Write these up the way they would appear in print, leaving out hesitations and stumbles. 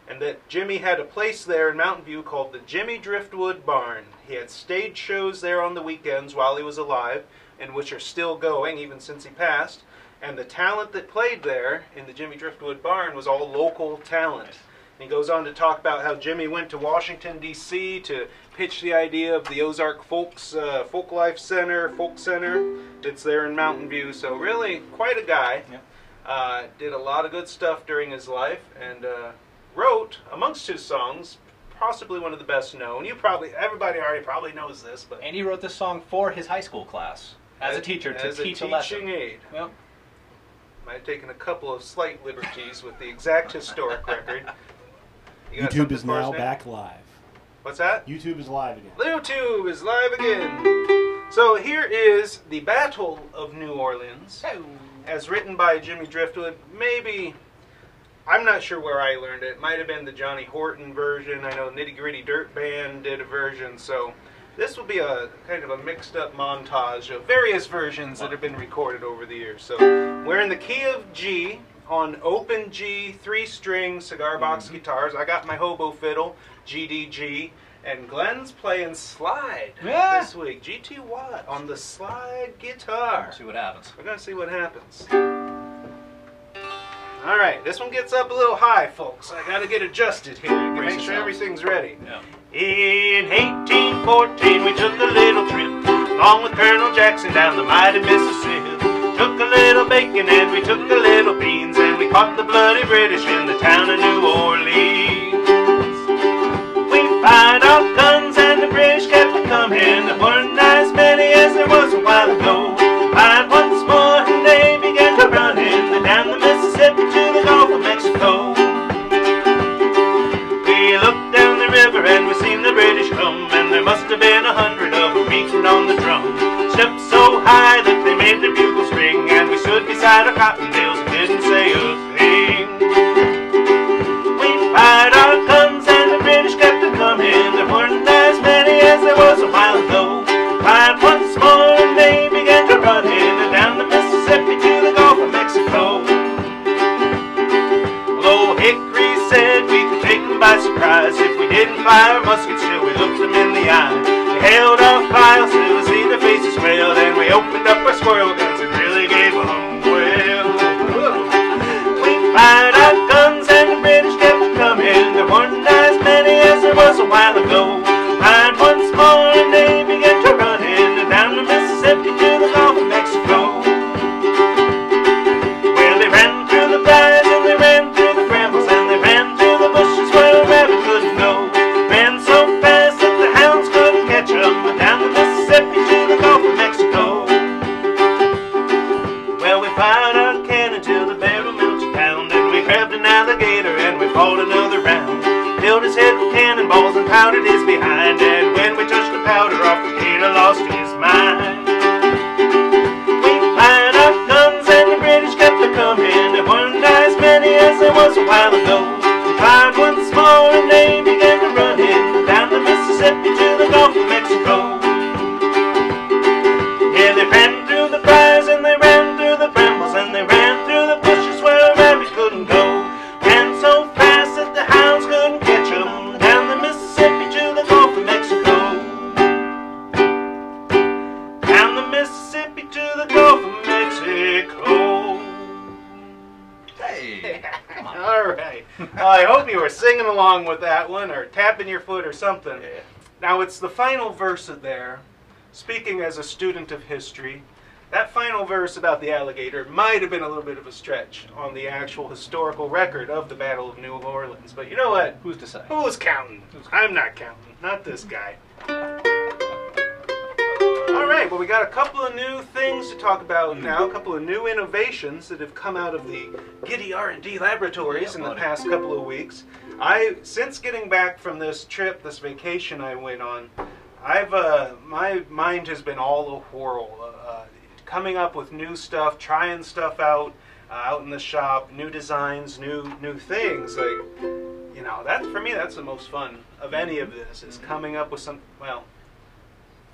and that Jimmy had a place there in Mountain View called the Jimmy Driftwood Barn. He had stage shows there on the weekends while he was alive, and which are still going even since he passed. And the talent that played there in the Jimmy Driftwood Barn was all local talent. And he goes on to talk about how Jimmy went to Washington, D.C. to pitch the idea of the Ozark Folk Center that's there in Mountain View. So really quite a guy. Yeah. Did a lot of good stuff during his life, and wrote, amongst his songs, possibly one of the best known. Everybody already probably knows this, but and he wrote this song for his high school class as a teacher to teach a lesson. Teaching aid. Yep. Might have taken a couple of slight liberties with the exact historic record. YouTube is now back live. What's that? YouTube is live again. YouTube is live again. So here is the Battle of New Orleans, as written by Jimmy Driftwood. Maybe, I'm not sure where I learned it. It might have been the Johnny Horton version. I know Nitty Gritty Dirt Band did a version. So this will be a kind of a mixed up montage of various versions that have been recorded over the years. So we're in the key of G on open G, 3-string cigar box guitars. I got my hobo fiddle, GDG, and Glenn's playing slide this week. GT Watt on the slide guitar. See what happens. We're going to see what happens. Alright, this one gets up a little high, folks. I got to get adjusted here to make sure everything's ready. Yeah. In 1814, we took a little trip, along with Colonel Jackson down the mighty Mississippi. Took a little bacon and we took a little beans, and we caught the bloody British in the town of New Orleans. We fired our guns and the British kept coming. There weren't as many as there was a while ago. Fired once more and they began to run in down the Mississippi to the Gulf of Mexico. We looked down the river and we seen the British come, and there must have been 100 of them beating on the drum. Stepped so high that they made their bugles ring, and we stood beside our cotton bales and didn't say a thing. We fired our guns and the British kept coming. There weren't as many as there was a while ago. Fired once more and they began to run in down the Mississippi to the Gulf of Mexico. Well, old Hickory said we could take them by surprise if we didn't fire muskets till we looked them in the eye. We held our files till we see their faces well, then we opened up our squirrel guns and really gave them well. We fired our guns and the British kept coming. There weren't as many as there was a while ago. Fired once more and they began to run in down the Mississippi to the Gulf of Mexico. Well, they ran through the briars and they ran through the brambles, and they ran through the bushes where a rabbit couldn't go. Ran so fast that the hounds couldn't catch them down the Mississippi to the Gulf of Mexico. Well, we fired our cannon till the barrel melted down, and we grabbed an alligator and we fought another round. Filled his head with cannonballs and powdered his behind, and when we touched the powder off, the gator lost his mind. We fired our guns and the British kept coming. There weren't as many as there was a while ago. We fired once more and they began to run in down the Mississippi to the Gulf of Mexico. Yeah, they ran through the briars and they ran through the brambles, and they ran through the bushes where a rabbit couldn't go. Ran so fast that the hounds couldn't catch them down the Mississippi to the Gulf of Mexico. Down the Mississippi to the Gulf of Mexico. Hey, come on. All right. I hope you were singing along with that one or tapping your foot or something. Yeah. Now it's the final verse of there. Speaking as a student of history, that final verse about the alligator might have been a little bit of a stretch on the actual historical record of the Battle of New Orleans. But you know what? Who's to say? Who's counting? I'm not counting. Not this guy. All right, well, we got a couple of new things to talk about now, a couple of new innovations that have come out of the Gitty R&D laboratories in the past couple of weeks. Since getting back from this trip, this vacation I went on, my mind has been all a whirl. Coming up with new stuff, trying stuff out in the shop, new designs, new things. Like, you know, for me, that's the most fun of any of this, is coming up with some, well,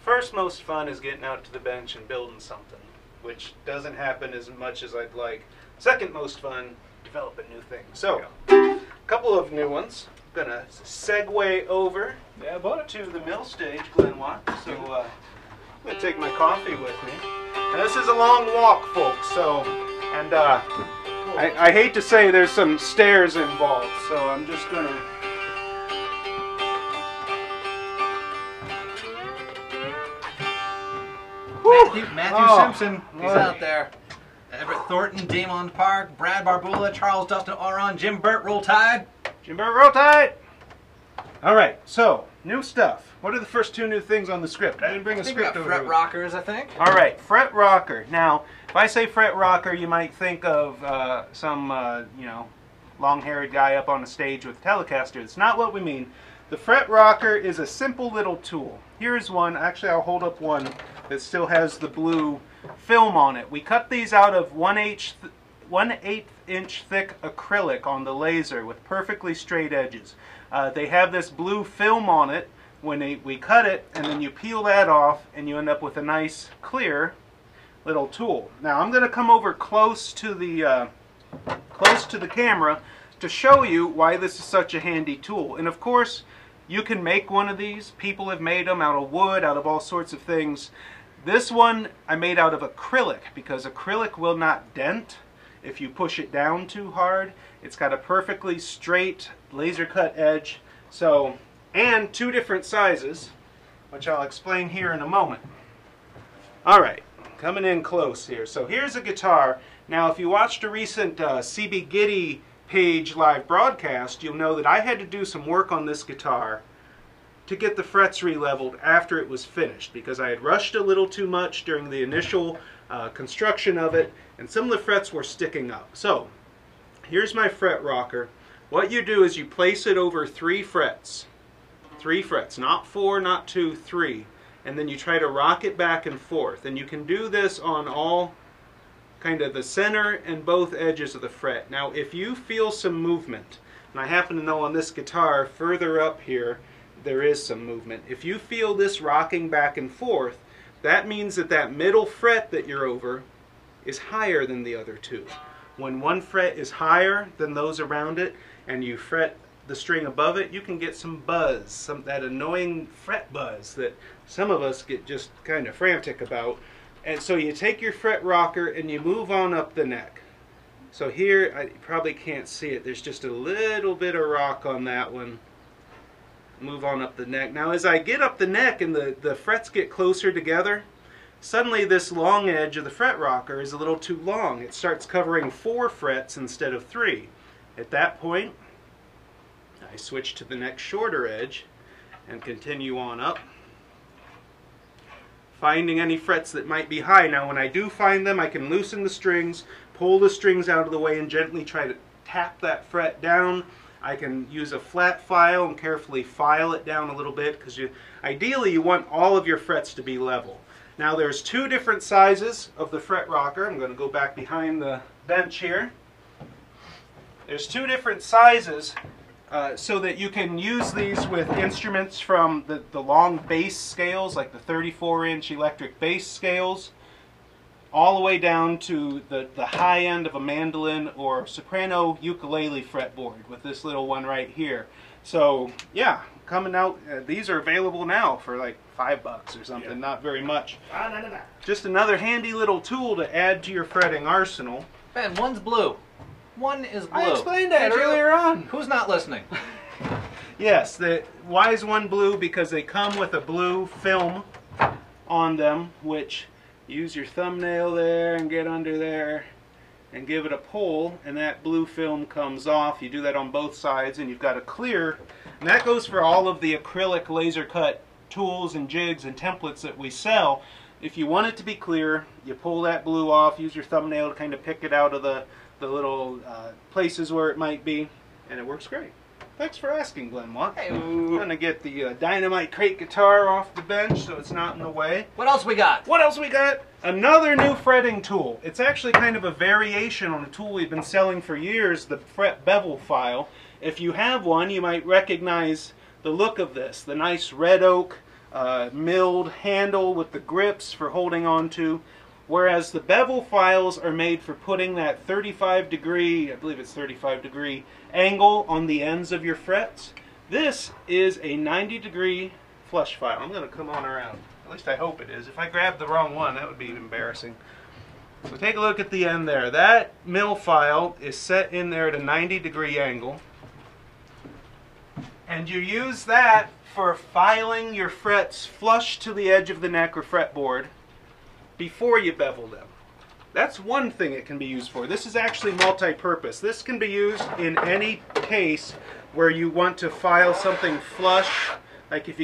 first most fun is getting out to the bench and building something, which doesn't happen as much as I'd like. Second most fun, developing new things. So, a couple of new ones. Gonna segue over to the mill stage, Glenn. So I'm gonna take my coffee with me. And this is a long walk, folks. So, and I hate to say there's some stairs involved. So I'm just gonna. Matthew Simpson, he's out there. Everett Thornton, Damon Park, Brad Barbula, Charles Dustin Oron, Jim Burt, Roll Tide. Jim Burt, Roll Tide! Alright, so, new stuff. What are the first two new things on the script? I didn't bring a script over. Fret rockers, I think. Alright, fret rocker. Now, if I say fret rocker, you might think of some, you know, long-haired guy up on a stage with a Telecaster. It's not what we mean. The fret rocker is a simple little tool. Here's one. Actually, I'll hold up one that still has the blue film on it. We cut these out of 1/8 inch thick acrylic on the laser with perfectly straight edges. They have this blue film on it when we cut it, and then you peel that off and you end up with a nice clear little tool. Now I'm going to come over close to the camera to show you why this is such a handy tool. And of course, you can make one of these. People have made them out of wood, out of all sorts of things. This one I made out of acrylic because acrylic will not dent if you push it down too hard. It's got a perfectly straight laser cut edge. So, and two different sizes, which I'll explain here in a moment. Alright, coming in close here. So here's a guitar. Now if you watched a recent CB Gitty page live broadcast, you'll know that I had to do some work on this guitar to get the frets re-leveled after it was finished because I had rushed a little too much during the initial construction of it, and some of the frets were sticking up. So here's my fret rocker. What you do is you place it over 3 frets. 3 frets, not 4, not 2, 3. And then you try to rock it back and forth. And you can do this on all kind of the center and both edges of the fret. Now if you feel some movement, and I happen to know on this guitar further up here there is some movement. If you feel this rocking back and forth, that means that that middle fret that you're over is higher than the other two. When one fret is higher than those around it and you fret the string above it, you can get some buzz, that annoying fret buzz that some of us get just kind of frantic about. And so you take your fret rocker and you move on up the neck. So here, I probably can't see it, there's just a little bit of rock on that one. Move on up the neck. Now as I get up the neck and the frets get closer together, suddenly this long edge of the fret rocker is a little too long. It starts covering 4 frets instead of 3. At that point, I switch to the next shorter edge and continue on up, finding any frets that might be high. Now when I do find them, I can loosen the strings, pull the strings out of the way and gently try to tap that fret down. I can use a flat file and carefully file it down a little bit because ideally you want all of your frets to be level. Now there's 2 different sizes of the fret rocker. I'm going to go back behind the bench here. There's 2 different sizes so that you can use these with instruments from the long bass scales, like the 34-inch electric bass scales, all the way down to the high end of a mandolin or soprano ukulele fretboard with this little one right here. So yeah, coming out, these are available now for like $5 or something, yeah. Not very much. Just another handy little tool to add to your fretting arsenal. Ben, one's blue. One is blue. I explained that earlier on. Who's not listening? Yes, why is one blue? Because they come with a blue film on them, which use your thumbnail there and get under there and give it a pull, and that blue film comes off. You do that on both sides and you've got a clear, and that goes for all of the acrylic laser cut tools and jigs and templates that we sell. If you want it to be clear, you pull that blue off, use your thumbnail to kind of pick it out of the little places where it might be, and it works great. Thanks for asking, Glenn. Hey. I'm going to get the Dynamite Crate guitar off the bench so it's not in the way. What else we got? What else we got? Another new fretting tool. It's actually kind of a variation on a tool we've been selling for years, the fret bevel file. If you have one, you might recognize the look of this. The nice red oak milled handle with the grips for holding on to. Whereas the bevel files are made for putting that 35-degree, I believe it's 35-degree angle on the ends of your frets. This is a 90-degree flush file. I'm going to come on around. At least I hope it is. If I grab the wrong one, that would be embarrassing. So take a look at the end there. That mill file is set in there at a 90-degree angle. And you use that for filing your frets flush to the edge of the neck or fretboard before you bevel them. That's one thing it can be used for. This is actually multi-purpose. This can be used in any case where you want to file something flush, like if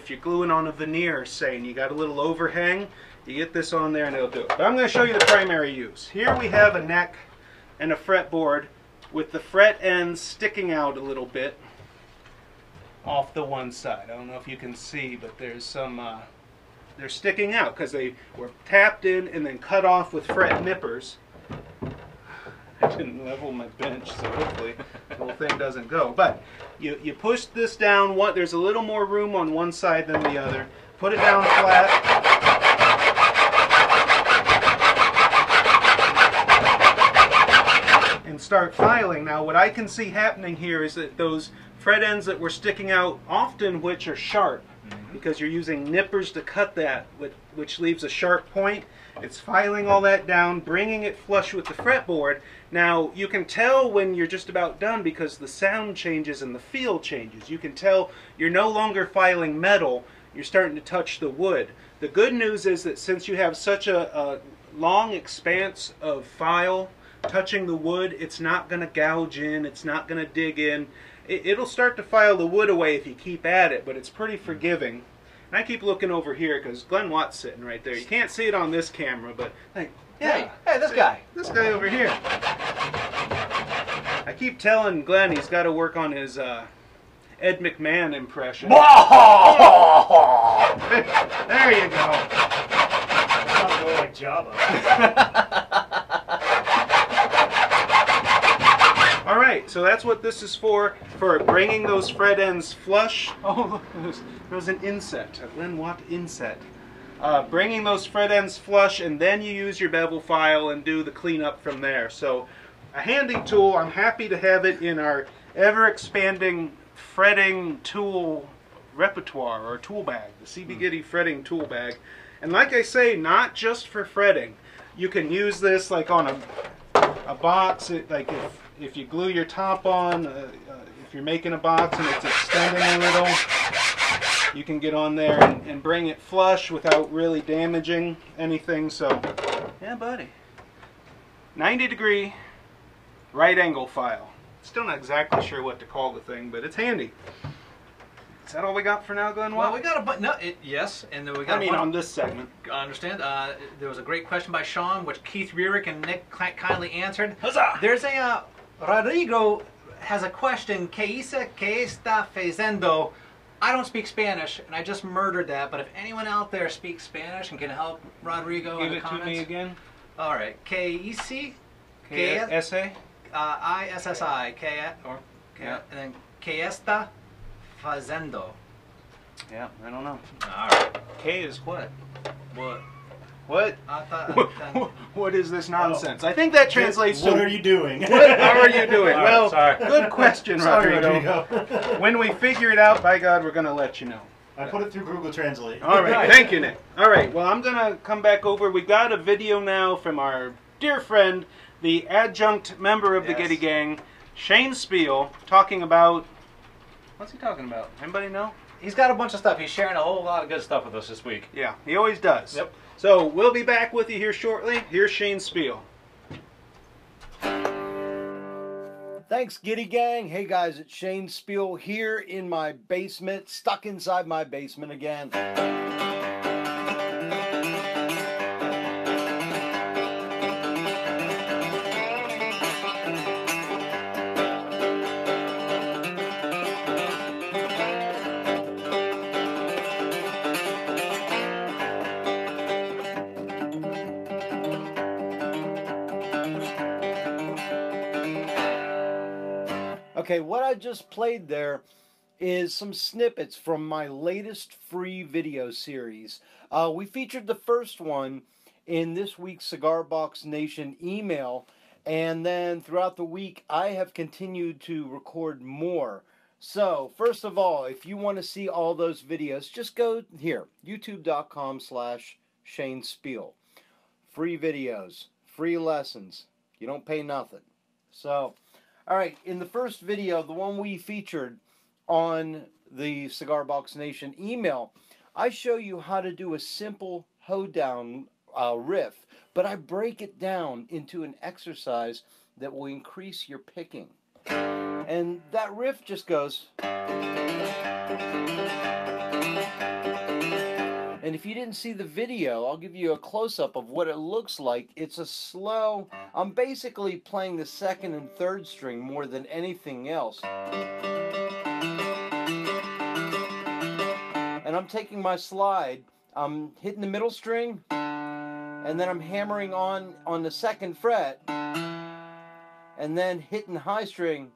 you're gluing on a veneer, say, and you got a little overhang, you get this on there and it'll do it. But I'm going to show you the primary use. Here we have a neck and a fretboard with the fret ends sticking out a little bit off the one side. I don't know if you can see, but there's some, they're sticking out because they were tapped in and then cut off with fret nippers. I didn't level my bench, so hopefully the whole thing doesn't go. But you push this down, there's a little more room on one side than the other. Put it down flat. And start filing. Now what I can see happening here is that those fret ends that were sticking out, often which are sharp, because you're using nippers to cut that, which leaves a sharp point. It's filing all that down, bringing it flush with the fretboard. Now you can tell when you're just about done because the sound changes and the feel changes. You can tell you're no longer filing metal, you're starting to touch the wood. The good news is that since you have such a long expanse of file touching the wood, it's not going to gouge in, it's not going to dig in. It'll start to file the wood away if you keep at it, but it's pretty forgiving. And I keep looking over here because Glenn Watt's sitting right there. You can't see it on this camera, but like, yeah, hey, this guy. This guy over here. I keep telling Glenn he's got to work on his Ed McMahon impression. There you go. Sounds more like Java. Alright, so that's what this is for bringing those fret ends flush. Oh, look, there's an inset, a Glenn Watt inset. Bringing those fret ends flush, and then you use your bevel file and do the cleanup from there. So, a handy tool. I'm happy to have it in our ever-expanding fretting tool repertoire, or tool bag, the CB Gitty fretting tool bag. And like I say, not just for fretting. You can use this like on a box, like if you glue your top on, if you're making a box and it's extending a little, you can get on there and bring it flush without really damaging anything. So, yeah, buddy. 90-degree right angle file. Still not exactly sure what to call the thing, but it's handy. Is that all we got for now, Glenn? Well, we got a bunch. No, yes, and then we got. I mean, on this segment. I understand. There was a great question by Sean, which Keith Rearick and Nick kindly answered. Huzzah! There's a Rodrigo has a question. ¿Qué está fazendo? I don't speak Spanish, and I just murdered that. But if anyone out there speaks Spanish and can help Rodrigo in the comments, give it to me again. All right. ¿Qué hice? ¿Qué? I-S-S-I. Yeah. And then ¿Qué está fazendo? Yeah, I don't know. All right. K is what? What? What? What is this nonsense? Oh. I think that translates to... What are you doing? What are you doing? Well, sorry. Good question, Sorry, Rodrigo. When we figure it out, by God, we're going to let you know. I put it through Google Translate. All right. Thank you, Nick. All right. Well, I'm going to come back over. We got a video now from our dear friend, the adjunct member of the Gitty Gang, Shane Speal, talking about... What's he talking about? Anybody know? He's got a bunch of stuff. He's sharing a whole lot of good stuff with us this week. Yeah, he always does. Yep. So we'll be back with you here shortly. Here's Shane Speal. Thanks, Gitty Gang. Hey guys, it's Shane Speal here in my basement, stuck inside my basement again. Okay, what I just played there is some snippets from my latest free video series. We featured the first one in this week's Cigar Box Nation email. And then throughout the week, I have continued to record more. So, first of all, if you want to see all those videos, just go here, youtube.com/Shane Speal. Free videos, free lessons. You don't pay nothing. So, all right, in the first video, the one we featured on the Cigar Box Nation email, I show you how to do a simple hoedown riff, but I break it down into an exercise that will increase your picking. And that riff just goes. And if you didn't see the video, I'll give you a close-up of what it looks like. It's a slow, I'm basically playing the second and third string more than anything else. And I'm taking my slide, I'm hitting the middle string, and then I'm hammering on the second fret, and then hitting the high string.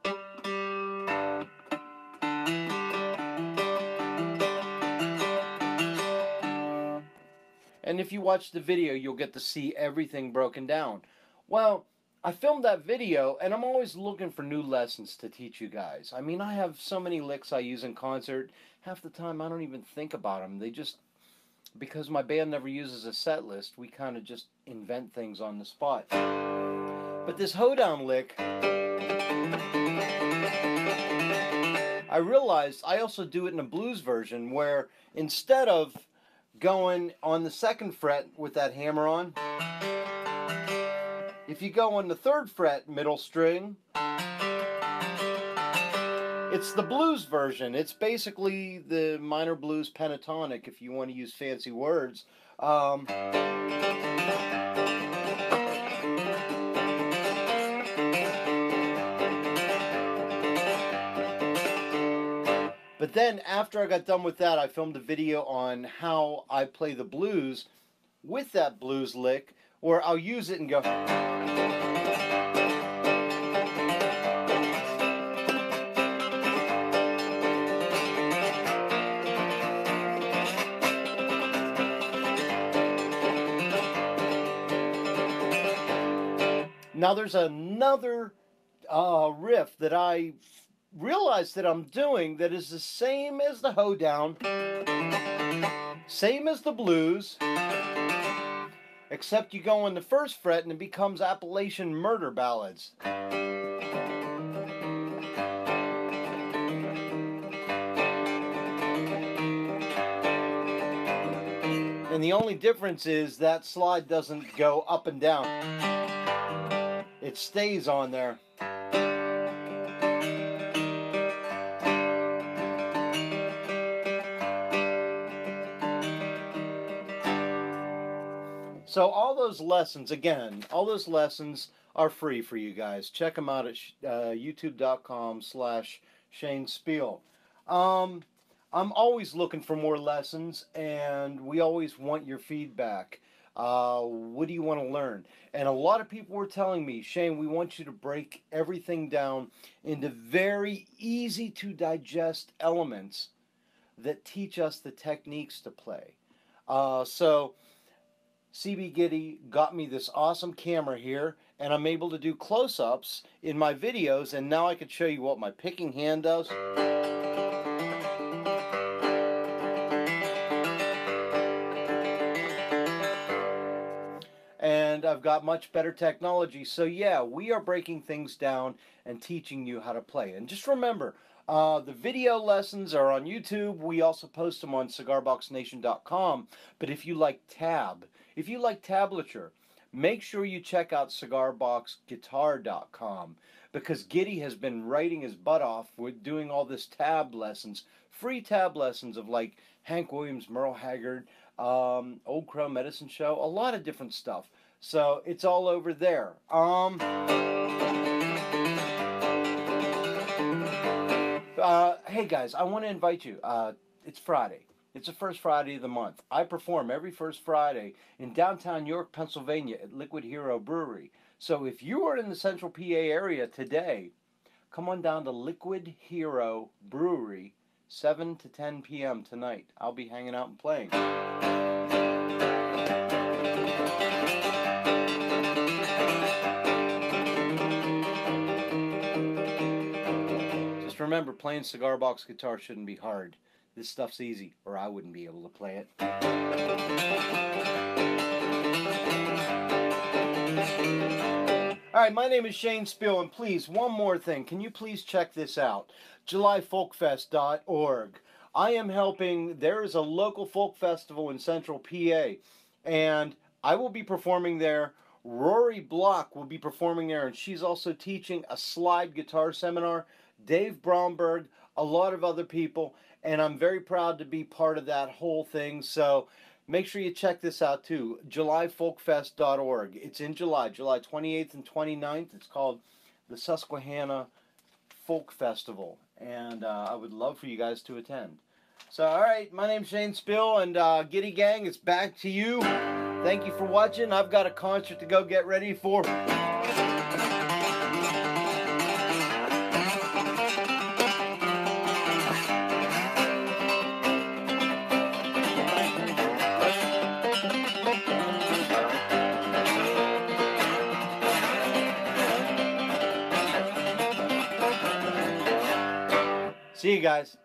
And if you watch the video, you'll get to see everything broken down. Well, I filmed that video, and I'm always looking for new lessons to teach you guys. I mean, I have so many licks I use in concert. Half the time, I don't even think about them. They just, because my band never uses a set list, we kind of just invent things on the spot. But this hoedown lick, I realized I also do it in a blues version, where instead of going on the second fret with that hammer on, if you go on the third fret middle string, it's the blues version. It's basically the minor blues pentatonic, if you want to use fancy words. But then, after I got done with that, I filmed a video on how I play the blues with that blues lick, where I'll use it and go. Now, there's another riff that I realize that I'm doing that is the same as the hoedown, same as the blues, except you go on the first fret and it becomes Appalachian murder ballads. And the only difference is that slide doesn't go up and down. It stays on there. So all those lessons, again, all those lessons are free for you guys. Check them out at youtube.com/Shane Speal. I'm always looking for more lessons, and we always want your feedback. What do you want to learn? And a lot of people were telling me, Shane, we want you to break everything down into very easy to digest elements that teach us the techniques to play. So CB Gitty got me this awesome camera here, and I'm able to do close-ups in my videos, and now I can show you what my picking hand does. And I've got much better technology. So yeah, we are breaking things down and teaching you how to play. And just remember, the video lessons are on YouTube. We also post them on cigarboxnation.com. But if you like tablature, make sure you check out cigarboxguitar.com, because Gitty has been writing his butt off with doing all this tab lessons, free tab lessons of like Hank Williams, Merle Haggard, Old Crow Medicine Show, a lot of different stuff. So it's all over there. Hey guys, I want to invite you. It's Friday. It's the first Friday of the month. I perform every first Friday in downtown York, Pennsylvania at Liquid Hero Brewery. So if you are in the central PA area today, come on down to Liquid Hero Brewery, 7 to 10 p.m. tonight. I'll be hanging out and playing. remember, playing cigar box guitar shouldn't be hard. This stuff's easy, or I wouldn't be able to play it. Alright, my name is Shane Speal, and please, one more thing. Can you please check this out? JulyFolkFest.org. I am helping, there is a local folk festival in central PA, and I will be performing there. Rory Block will be performing there, and she's also teaching a slide guitar seminar. Dave Bromberg, a lot of other people, and I'm very proud to be part of that whole thing. So make sure you check this out too, JulyFolkFest.org. It's in July 28th and 29th. It's called the Susquehanna Folk Festival, and I would love for you guys to attend. So, alright, my name's Shane Speal, and Gitty Gang, it's back to you. Thank you for watching. I've got a concert to go get ready for. See you guys.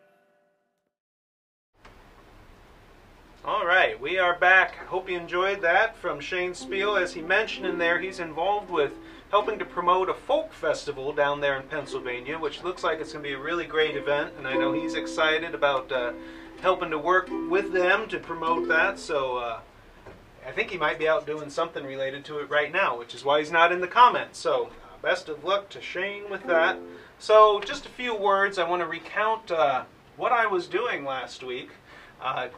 Alright, we are back. Hope you enjoyed that from Shane Speal. As he mentioned in there, he's involved with helping to promote a folk festival down there in Pennsylvania, which looks like it's going to be a really great event, and I know he's excited about helping to work with them to promote that, so I think he might be out doing something related to it right now, which is why he's not in the comments. So best of luck to Shane with that. So just a few words. I want to recount what I was doing last week.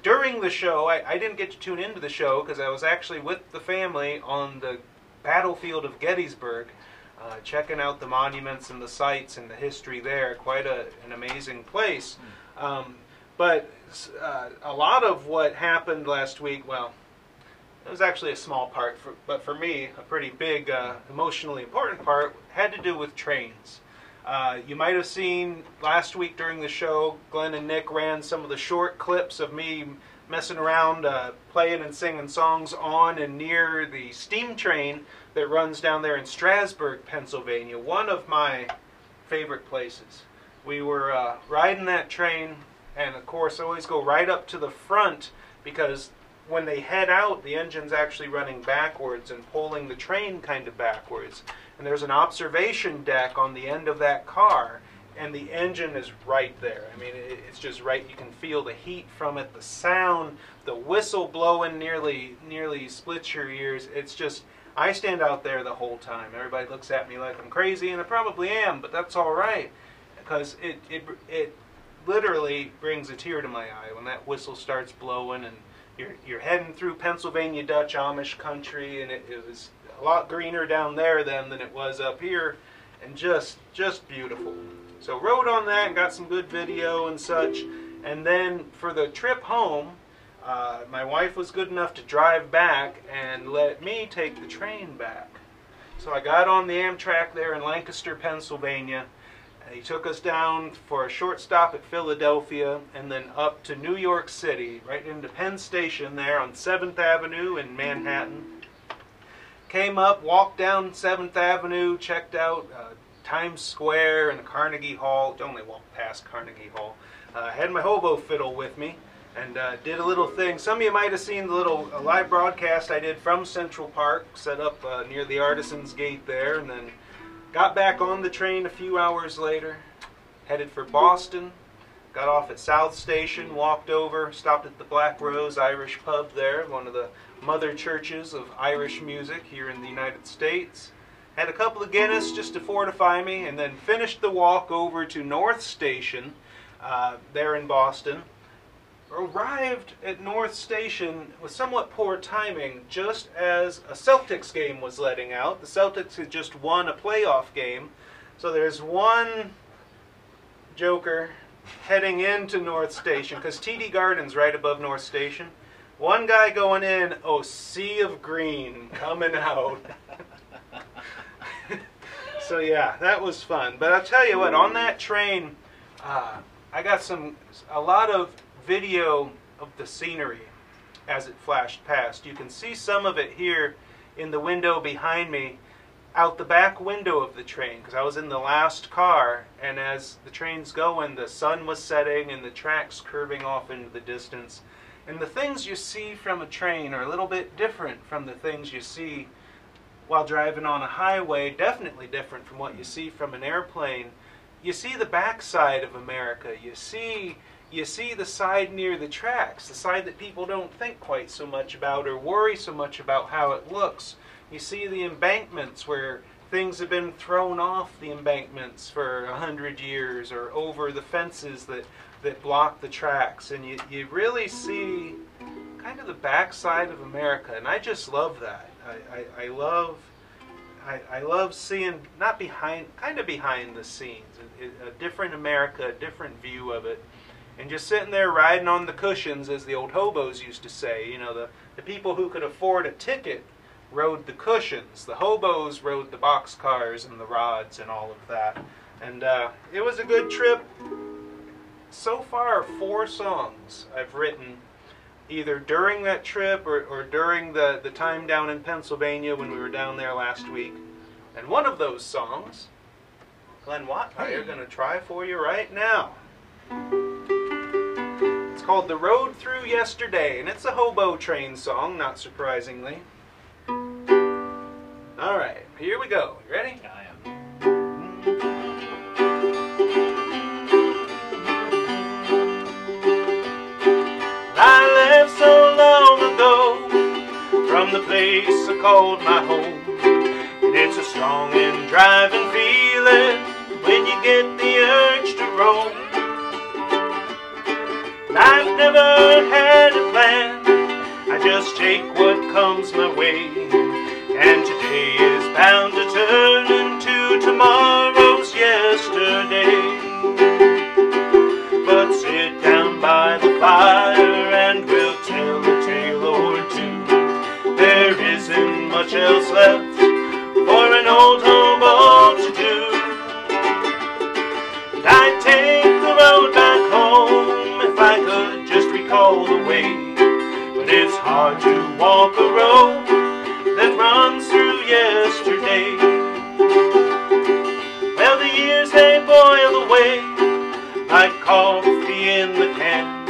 During the show, I didn't get to tune into the show because I was actually with the family on the battlefield of Gettysburg, checking out the monuments and the sites and the history there. Quite an amazing place. But a lot of what happened last week, well, it was actually a small part, but for me, a pretty big, emotionally important part, had to do with trains. You might have seen last week during the show, Glenn and Nick ran some of the short clips of me messing around, playing and singing songs on and near the steam train that runs down there in Strasburg, Pennsylvania, one of my favorite places. We were riding that train, and of course I always go right up to the front because when they head out, the engine's actually running backwards and pulling the train kind of backwards. And there's an observation deck on the end of that car, and the engine is right there. I mean, it's just right. You can feel the heat from it, the sound, the whistle blowing nearly splits your ears. It's just, I stand out there the whole time. Everybody looks at me like I'm crazy, and I probably am, but that's all right, because it literally brings a tear to my eye when that whistle starts blowing, and you're heading through Pennsylvania Dutch Amish country, and it was a lot greener down there than it was up here, and just beautiful. So rode on that and got some good video and such. And then for the trip home, my wife was good enough to drive back and let me take the train back. So I got on the Amtrak there in Lancaster, Pennsylvania. He took us down for a short stop at Philadelphia and then up to New York City, right into Penn Station there on 7th Avenue in Manhattan. Came up, walked down 7th Avenue, checked out Times Square and Carnegie Hall. Only walked past Carnegie Hall. Had my hobo fiddle with me and did a little thing. Some of you might have seen the little live broadcast I did from Central Park, set up near the Artisans Gate there, and then got back on the train a few hours later, headed for Boston, got off at South Station, walked over, stopped at the Black Rose Irish Pub there, one of the mother churches of Irish music here in the United States. Had a couple of Guinness just to fortify me, and then finished the walk over to North Station there in Boston. Arrived at North Station with somewhat poor timing just as a Celtics game was letting out. The Celtics had just won a playoff game, so there's one joker heading into North Station because TD Garden's right above North Station. One guy going in, oh, sea of green coming out. So yeah, that was fun. But I'll tell you what, on that train, I got a lot of video of the scenery as it flashed past. You can see some of it here in the window behind me. out the back window of the train, because I was in the last car, and as the train's going, the sun was setting and the tracks curving off into the distance. And the things you see from a train are a little bit different from the things you see while driving on a highway, definitely different from what you see from an airplane. You see the backside of America. You see the side near the tracks, the side that people don't think quite so much about or worry so much about how it looks. You see the embankments where things have been thrown off the embankments for 100 years, or over the fences that block the tracks. And you really see kind of the backside of America, and I just love that. I love seeing, not behind, kind of behind the scenes, a different America, a different view of it. And just sitting there riding on the cushions, as the old hobos used to say. You know, the people who could afford a ticket rode the cushions. The hobos rode the boxcars and the rods and all of that. And it was a good trip. So far, 4 songs I've written, either during that trip or during the time down in Pennsylvania when we were down there last week. And one of those songs, Glenn Watt, I'm going to try for you right now. It's called The Road Through Yesterday, and it's a hobo train song, not surprisingly. Alright, here we go. You ready? I am. I left so long ago from the place I called my home, and it's a strong and driving feeling when you get the urge to roam. I've never had a plan, I just take what comes my way, and today is bound to turn into tomorrow's yesterday. But sit down by the fire and we'll tell a tale or two. There isn't much else left for an old hobo to do. I'd take the road back home if I could just recall the way, but it's hard to walk a road that runs through yesterday. Well, the years, they boil away like coffee in the can,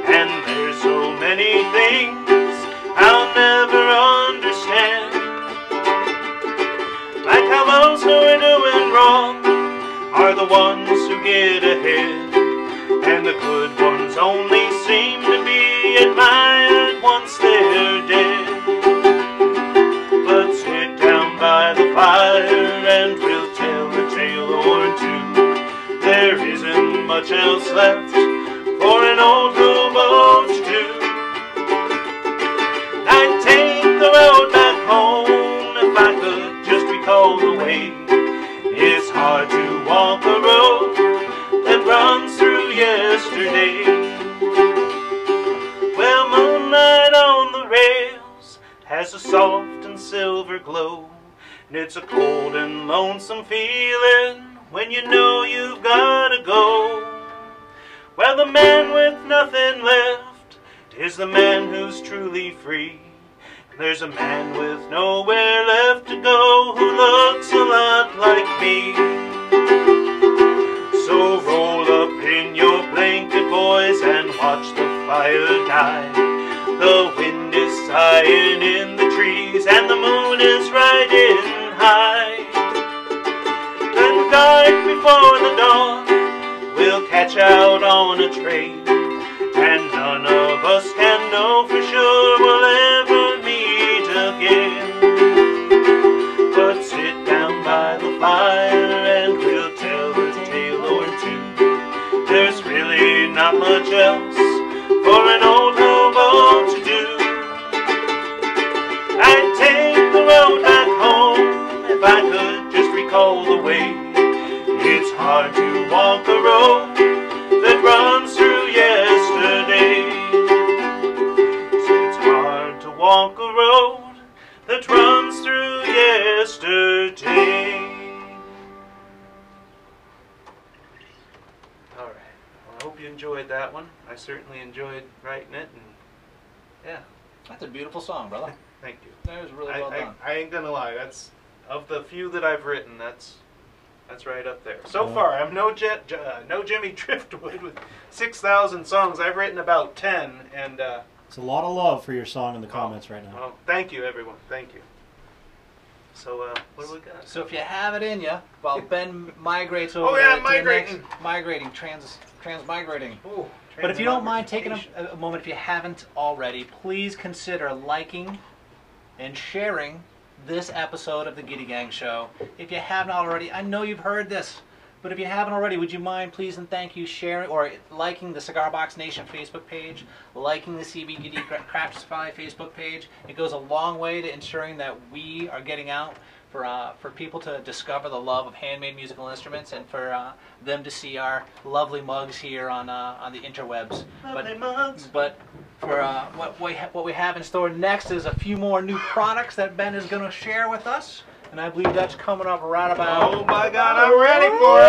and there's so many things I'll never understand. Like how those who are doing wrong are the ones who get ahead, and the good ones only seem to be admired once they're dead. But sit down by the fire and we'll tell a tale or two. There isn't much else left for an old hobo to do. I'd take the road back home if I could just recall the way. It's hard to walk a road that runs through yesterday. Well, moonlight on the rails has a soft and silver glow, and it's a cold and lonesome feeling when you know you've gotta go. Well, the man with nothing left is the man who's truly free. There's a man with nowhere left to go who looks a lot like me. So roll up in your blanket, boys, and watch the fire die. The wind is sighing in the trees and the moon is riding high. Then dark before the dawn, we'll catch out on a train, and none of us can know for sure we'll ever meet again. But sit down by the fire and we'll tell a tale or two. There's really not much else for an old hobo to do. I'd take the road back home if I could just recall the way. It's hard to walk a road that runs through yesterday. So it's hard to walk a road that runs through yesterday. Alright, well, I hope you enjoyed that one. I certainly enjoyed writing it, and yeah. That's a beautiful song, brother. Thank you. That was really well done. I ain't gonna lie, Of the few that I've written, that's right up there. So far, I'm no Jimmy Driftwood with 6,000 songs. I've written about 10, and it's a lot of love for your song in the comments right now. Well, thank you, everyone. Thank you. So, what do we got? So if you have it in you, while Ben migrates over migrating. transmigrating. Ooh, But if you don't mind taking a moment, if you haven't already, please consider liking and sharing this episode of the Gitty Gang Show. If you haven't already, I know you've heard this, but if you haven't already, would you mind, please and thank you, sharing or liking the Cigar Box Nation Facebook page, liking the CB Gitty Craftify Facebook page. It goes a long way to ensuring that we are getting out for people to discover the love of handmade musical instruments, and for them to see our lovely mugs here on the interwebs. But for what we have in store next is a few more new products that Ben is going to share with us, and I believe that's coming up right about. Oh my God, I'm ready for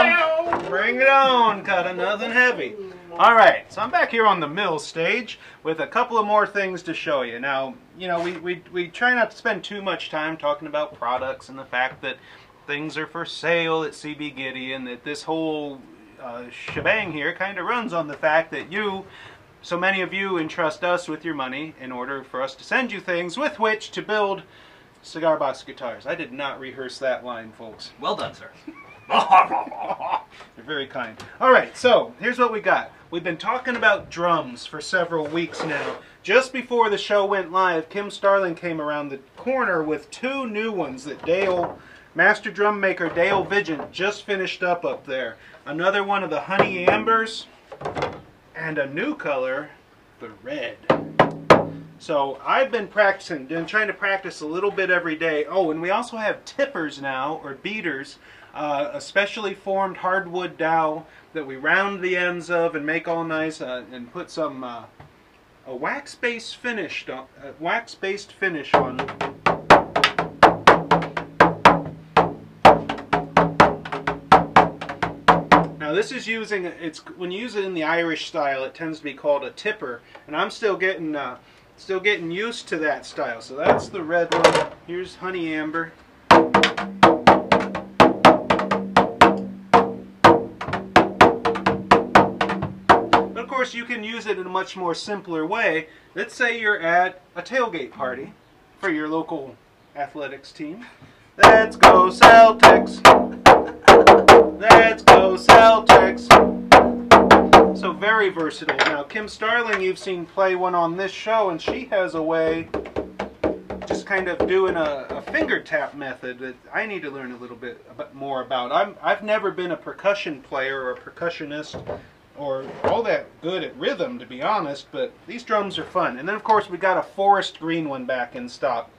him. Bring it on, cut nothing heavy. All right, so I'm back here on the mill stage with a couple of more things to show you. Now, you know, we try not to spend too much time talking about products and the fact that things are for sale at CB Gitty, and that this whole shebang here kind of runs on the fact that so many of you entrust us with your money in order for us to send you things with which to build cigar box guitars. I did not rehearse that line, folks. Well done, sir. You're very kind. All right, so here's what we got. We've been talking about drums for several weeks now. Just before the show went live, Kim Starling came around the corner with two new ones that master drum maker Dale Vigent just finished up there. Another one of the Honey Ambers, and a new color, the red. So I've been practicing, trying to practice a little bit every day. Oh, and we also have tippers now, or beaters, a specially formed hardwood dowel that we round the ends of and make all nice, and put some a wax-based finish on. Now this is when you use it in the Irish style, it tends to be called a tipper, and I'm still getting used to that style. So that's the red one. Here's Honey Amber. But of course, you can use it in a much more simpler way. Let's say you're at a tailgate party for your local athletics team. Let's go Celtics! Let's go Celtics! So very versatile. Now Kim Starling, you've seen play one on this show, and she has a way just kind of doing a finger tap method that I need to learn a little bit more about. I've never been a percussion player or a percussionist or all that good at rhythm, to be honest, but these drums are fun. And then of course we got a forest green one back in stock.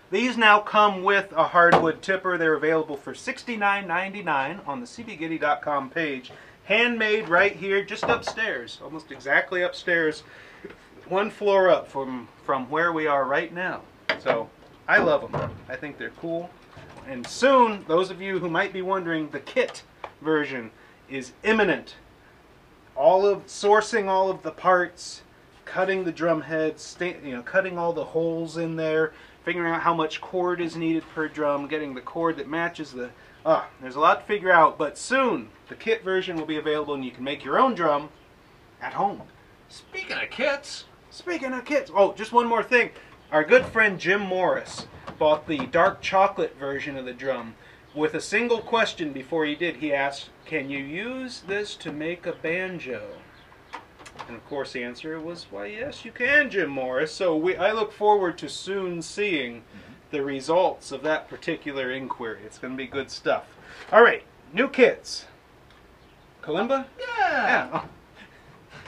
These now come with a hardwood tipper. They're available for $69.99 on the cbgitty.com page. Handmade right here, just upstairs, almost exactly upstairs, one floor up from where we are right now. So I love them. I think they're cool. And soon, those of you who might be wondering, the kit version is imminent. Sourcing all of the parts, cutting the drum heads, cutting all the holes in there, figuring out how much cord is needed per drum, getting the cord that matches the... there's a lot to figure out, but soon the kit version will be available and you can make your own drum at home. Speaking of kits, oh, just one more thing. Our good friend Jim Morris bought the dark chocolate version of the drum with a single question before he did. He asked, can you use this to make a banjo? And of course the answer was, why yes you can, Jim Morris. So I look forward to soon seeing the results of that particular inquiry. It's going to be good stuff. All right, new kits. Kalimba? yeah.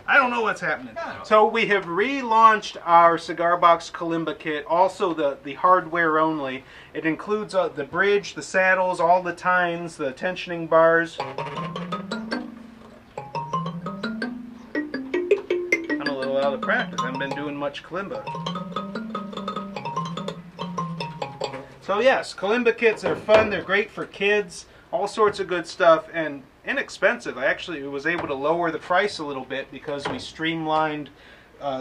I don't know what's happening. So we have relaunched our Cigar Box Kalimba kit, also the hardware only. It includes the bridge, the saddles, all the tines, the tensioning bars. I'm a little out of practice. I haven't been doing much Kalimba. So yes, Kalimba kits are fun. They're great for kids. All sorts of good stuff, and inexpensive. I actually was able to lower the price a little bit because we streamlined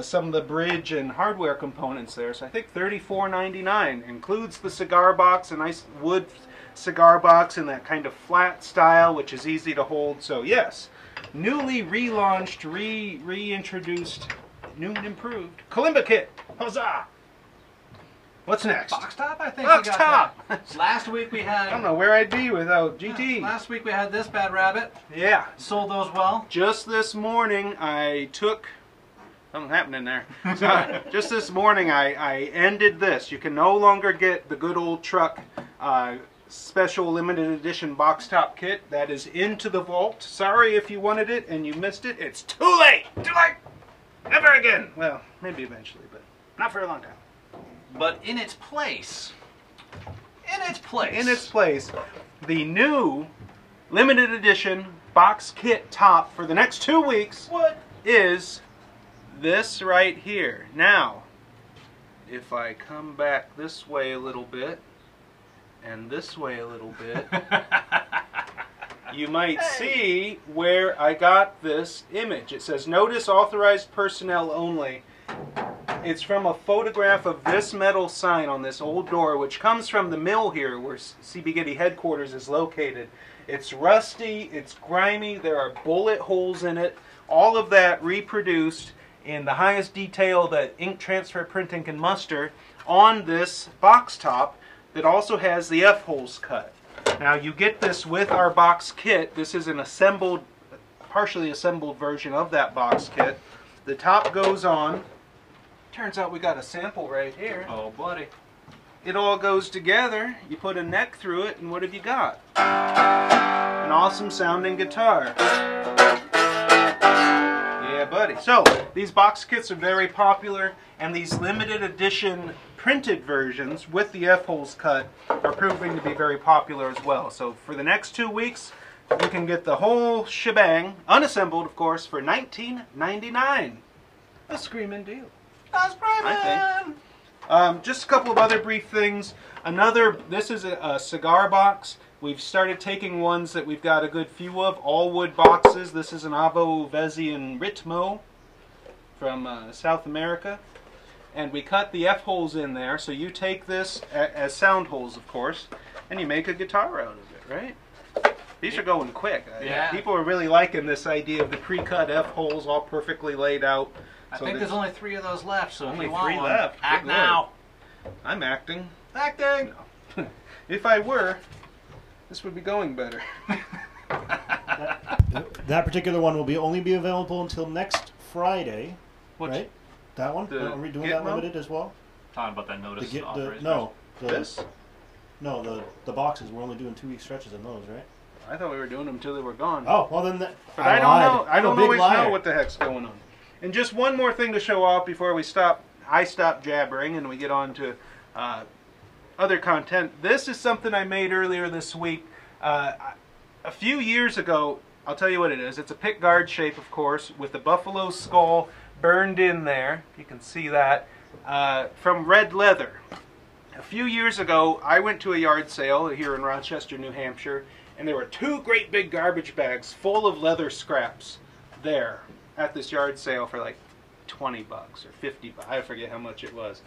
some of the bridge and hardware components there. So I think $34.99 includes the cigar box, a nice wood cigar box in that kind of flat style, which is easy to hold. So yes, newly relaunched, reintroduced, new and improved Kalimba kit. Huzzah! What's next? Box top, I think. Box we got top! That. Last week we had. I don't know where I'd be without GT. Last week we had this bad rabbit. Yeah. Sold those well. Just this morning I took. Something happening there. So, just this morning I ended this. You can no longer get the good old truck special limited edition box top kit. That is into the vault. Sorry if you wanted it and you missed it. It's too late! Too late! Never again! Well, maybe eventually, but not for a long time. But in its place, the new limited edition box kit top for the next 2 weeks is this right here. Now, if I come back this way a little bit and this way a little bit, you might see where I got this image. It says, "Notice authorized personnel only." It's from a photograph of this metal sign on this old door, which comes from the mill here where CB Gitty headquarters is located. It's rusty, it's grimy, there are bullet holes in it, all of that reproduced in the highest detail that ink transfer printing can muster on this box top that also has the F-holes cut. Now you get this with our box kit. This is an assembled, partially assembled version of that box kit. The top goes on. Turns out we got a sample right here. oh buddy, It all goes together. You put a neck through it, and what have you got? An awesome sounding guitar. Yeah, buddy. So, these box kits are very popular, and these limited edition printed versions with the F-holes cut are proving to be very popular as well. So, for the next 2 weeks, you can get the whole shebang, unassembled, of course, for $19.99. A screaming deal. that's I think. Just a couple of other brief things. This is a cigar box. We've started taking ones that we've got a good few of, all wood boxes. This is an Avo Vezian Ritmo from South America. And we cut the F-holes in there, so you take this as sound holes, of course, and you make a guitar out of it, right? These are going quick. Yeah. People are really liking this idea of the pre-cut F-holes all perfectly laid out. I think there's only 3 of those left, so Only if you want 3 one, left. act Good now. I'm acting. Acting. No. If I were, this would be going better. That particular one will only be available until next Friday, Which, right? That one? the Are we doing that Gitmo? limited as well? Talking about that notice. This? No, the boxes. We're only doing 2-week stretches on those, right? I thought we were doing them until they were gone. Oh, well then that. But I don't know. I I'm a don't big always liar. know what the heck's going on. And just one more thing to show off before we stop. I stop jabbering and we get on to other content. This is something I made earlier this week. A few years ago, I'll tell you what it is. It's a pick guard shape, of course, with the buffalo skull burned in there. You can see that. From red leather. A few years ago, I went to a yard sale here in Rochester, New Hampshire, and there were 2 great big garbage bags full of leather scraps there at this yard sale for like 20 bucks or 50 bucks. I forget how much it was.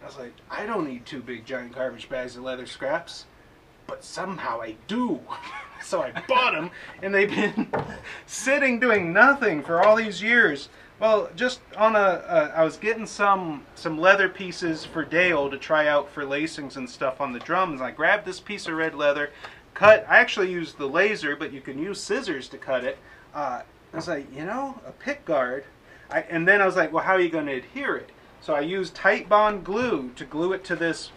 I was like, I don't need 2 big giant garbage bags of leather scraps, but somehow I do. So I bought them, and they've been sitting doing nothing for all these years. Well, just on I was getting some leather pieces for Dale to try out for lacings and stuff on the drums. I grabbed this piece of red leather, cut. I actually used the laser, but you can use scissors to cut it. I was like, you know, a pick guard. And then I was like, well, how are you going to adhere it? So I used tight bond glue to glue it to this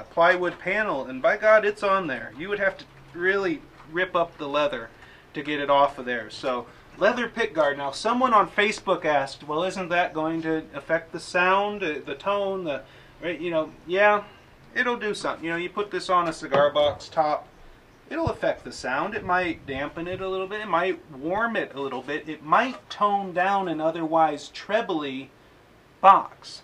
plywood panel, and by God, it's on there. You would have to really rip up the leather to get it off of there. So leather pick guard. Now, someone on Facebook asked, well, isn't that going to affect the sound, the tone, right? You know, yeah, it'll do something. You know, you put this on a cigar box top, it'll affect the sound. It might dampen it a little bit. It might warm it a little bit. It might tone down an otherwise trebly box.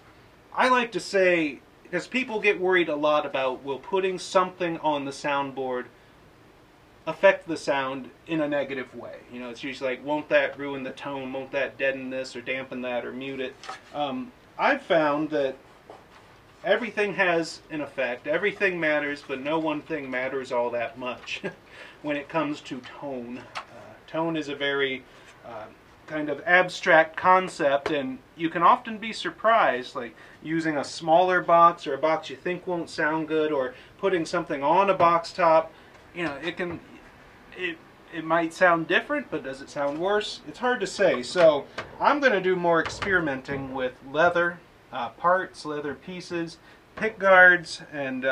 I like to say, because people get worried a lot about, will putting something on the soundboard affect the sound in a negative way. You know, it's usually like, won't that ruin the tone? Won't that deaden this or dampen that or mute it? I've found that everything has an effect. Everything matters, but no one thing matters all that much when it comes to tone. Tone is a very kind of abstract concept, and you can often be surprised, like using a smaller box or a box you think won't sound good, or putting something on a box top. You know, it might sound different, but does it sound worse? It's hard to say. So I'm going to do more experimenting with leather parts, leather pieces, pick guards, and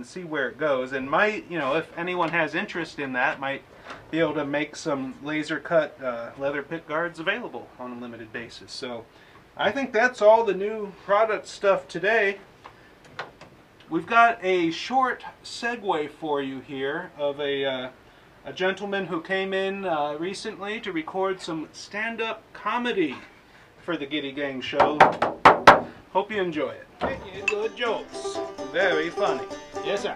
see where it goes. And might, you know, if anyone has interest in that, might be able to make some laser cut leather pick guards available on a limited basis. So I think that's all the new product stuff today. We've got a short segue for you here of a gentleman who came in recently to record some stand-up comedy for the Gitty Gang Show. Hope you enjoy it. Good jokes. Very funny. Yes, sir.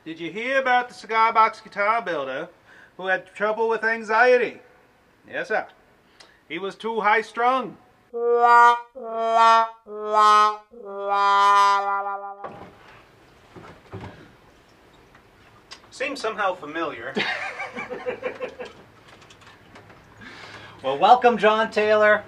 Did you hear about the cigar box guitar builder who had trouble with anxiety? Yes, sir. He was too high-strung. Seems somehow familiar. Well, welcome, John Taylor.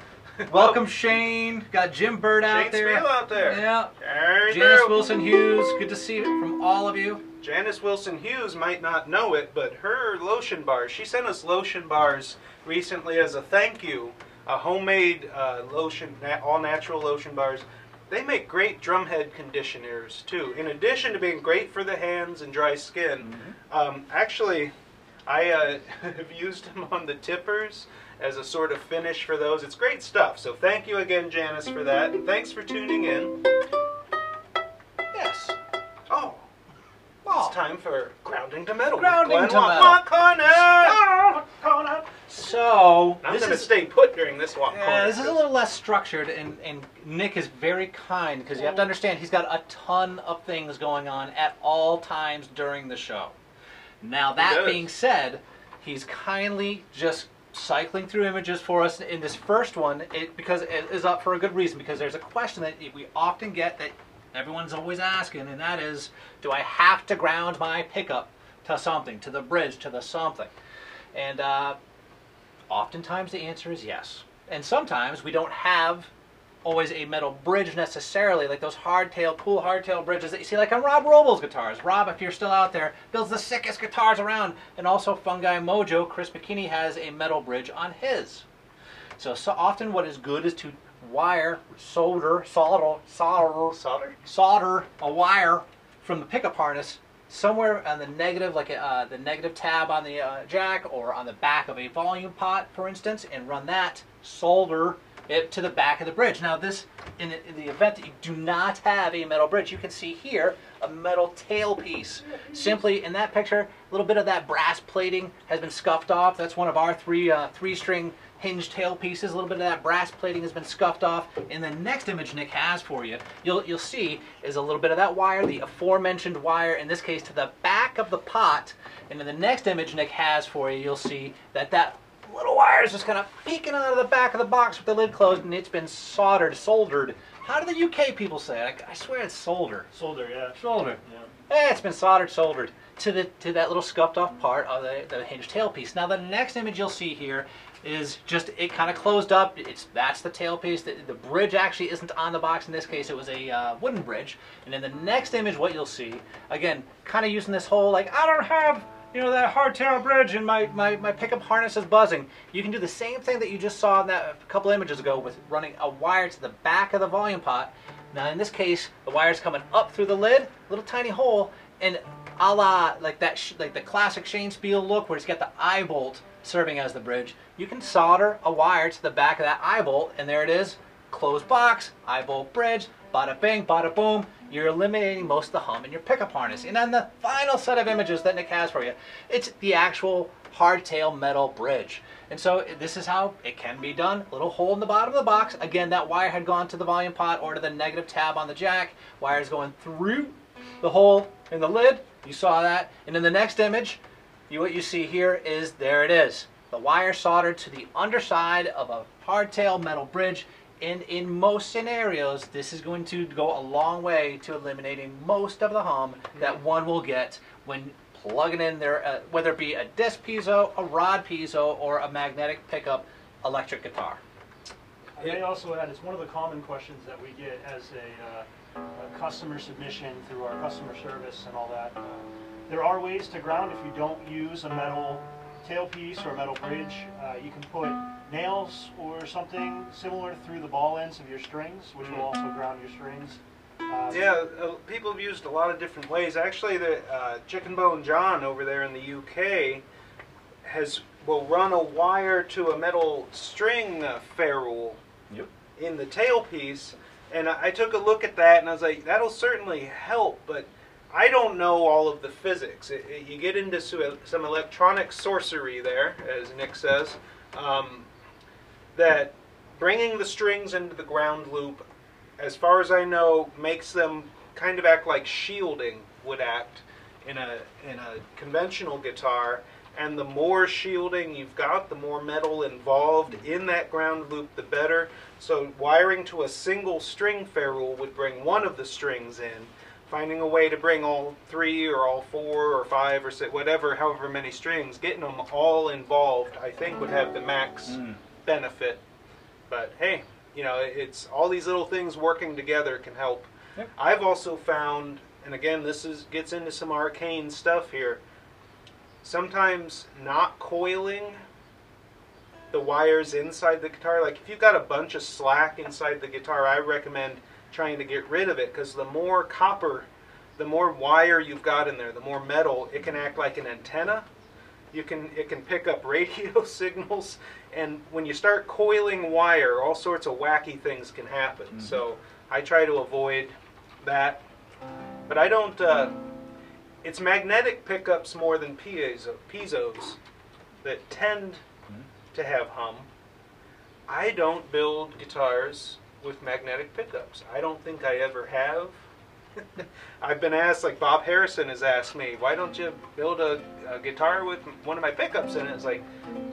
Welcome, Shane. Got Jim Bird out there. Speal out there. Yeah. Hey, Janice Bill. Wilson Hughes. Good to see it from all of you. Janice Wilson Hughes might not know it, but her lotion bars, she sent us lotion bars recently as a thank you. A homemade lotion, all natural lotion bars. They make great drumhead conditioners too. In addition to being great for the hands and dry skin, actually, I have used them on the tippers as a sort of finish for those. It's great stuff. So thank you again, Janice, for that. And thanks for tuning in. Yes. Oh. It's time for Grounding to Metal. Grounding to Metal. Walk corner. So, I'm going to stay put during this walk corner. This is a little less structured, and Nick is very kind, because you have to understand he's got a ton of things going on at all times during the show. Now, that being said, he's kindly just cycling through images for us in this first one, because it is up for a good reason, because there's a question that we often get that everyone's always asking, and that is, do I have to ground my pickup to something, to the bridge, to the something? And oftentimes the answer is yes. And sometimes we don't have always a metal bridge necessarily, like those hardtail, cool hardtail bridges that you see like on Rob Robles guitars. Rob, if you're still out there, builds the sickest guitars around. And also Fungi Mojo, Chris McKinney has a metal bridge on his. So often what is good is to wire, solder a wire from the pickup harness somewhere on the negative, like the negative tab on the jack, or on the back of a volume pot, for instance, and run that, solder it to the back of the bridge. Now this, in the event that you do not have a metal bridge, you can see here a metal tailpiece. Simply in that picture, a little bit of that brass plating has been scuffed off. That's one of our three-string hinged tailpieces. A little bit of that brass plating has been scuffed off. In the next image Nick has for you, you'll see is a little bit of that wire, the aforementioned wire, in this case to the back of the pot. And in the next image Nick has for you, you'll see that little wire is just kind of peeking out of the back of the box with the lid closed, and it's been soldered. How do the UK people say it? I swear it's solder. Solder, yeah. Solder. Yeah. It's been soldered to that little scuffed off part of the hinged tailpiece. Now the next image you'll see here is just it kind of closed up. That's the tailpiece. The bridge actually isn't on the box. In this case, it was a wooden bridge. And in the next image, what you'll see, again, kind of using this whole like, I don't have, that hardtail bridge and my pickup harness is buzzing. You can do the same thing that you just saw in that a couple images ago with running a wire to the back of the volume pot. Now in this case, the wire's coming up through the lid, little tiny hole, and a la like the classic Shane Speal look where it's got the eye bolt serving as the bridge. You can solder a wire to the back of that eye bolt, and there it is, closed box, eye bolt bridge, bada bing, bada boom. You're eliminating most of the hum in your pickup harness. And then the final set of images that Nick has for you, it's the actual hardtail metal bridge. And so this is how it can be done. A little hole in the bottom of the box. Again, that wire had gone to the volume pot or to the negative tab on the jack. Wire is going through the hole in the lid. You saw that. And in the next image, what you see here is, there it is. The wire soldered to the underside of a hardtail metal bridge. And in most scenarios, this is going to go a long way to eliminating most of the hum that one will get when plugging in their, whether it be a disc piezo, a rod piezo, or a magnetic pickup electric guitar. I may also add, it's one of the common questions that we get as a customer submission through our customer service and all that. There are ways to ground if you don't use a metal tailpiece or a metal bridge. You can put nails or something similar through the ball ends of your strings, which will also ground your strings. Yeah, people have used a lot of different ways. Actually, the Chicken Bone John over there in the UK will run a wire to a metal string ferrule in the tailpiece, and I took a look at that and I was like, that'll certainly help, but I don't know all of the physics. You get into some electronic sorcery there, as Nick says, that bringing the strings into the ground loop, as far as I know, makes them kind of act like shielding would act in a conventional guitar. And the more shielding you've got, the more metal involved in that ground loop, the better. So wiring to a single string ferrule would bring one of the strings in. Finding a way to bring all 3 or all 4 or 5 or 6, whatever, however many strings, getting them all involved, I think would have the max benefit. But hey, you know, it's all these little things working together can help. Yep. I've also found, and again, this gets into some arcane stuff here, sometimes not coiling the wires inside the guitar. Like if you've got a bunch of slack inside the guitar, I recommend trying to get rid of it, because the more copper, the more wire you've got in there, the more metal, it can act like an antenna. It can pick up radio signals, and when you start coiling wire, all sorts of wacky things can happen. So I try to avoid that. But I don't, it's magnetic pickups more than piezos that tend to have hum. I don't build guitars with magnetic pickups. I don't think I ever have. I've been asked, like Bob Harrison has asked me, why don't you build a guitar with one of my pickups in it? It's like,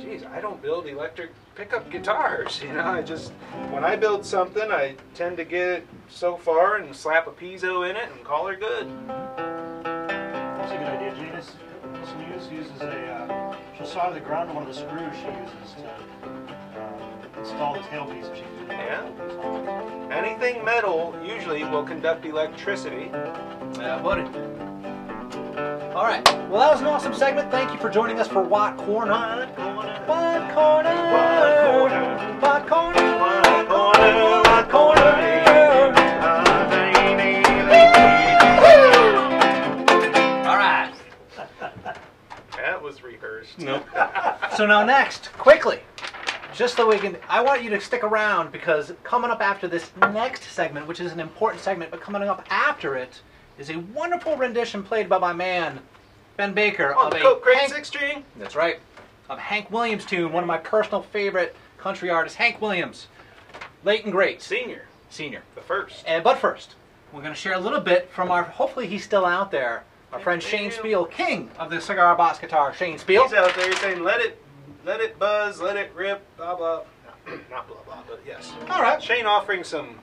geez, I don't build electric pickup guitars. You know, I just, when I build something, I tend to get it so far and slap a piezo in it and call her good. That's a good idea. Janice uses a, she'll solder the ground to one of the screws she uses to install the tailpiece if she's doing Yeah. Anything metal usually will conduct electricity. Yeah, buddy. All right. Well, that was an awesome segment. Thank you for joining us for Watt Corner. Watt Corner. Watt Corner. Watt Corner. Watt Corner. Watt Corner. Watt Corner. All right. That was rehearsed. Nope. So now next, quickly, just so we can, I want you to stick around, because coming up after this next segment, which is an important segment, but coming up after it is a wonderful rendition played by my man, Ben Baker. On of the a Coke Crate Hank, 6-string? That's right. Of Hank Williams tune, one of my personal favorite country artists, Hank Williams. Late and great. Senior. The first. But first, we're going to share a little bit from our, hopefully he's still out there, our friend Shane Speal, king of the cigar box guitar. Shane Speal. He's out there saying, let it buzz, let it rip, blah, blah. Not blah, blah, but yes. All right. Shane offering some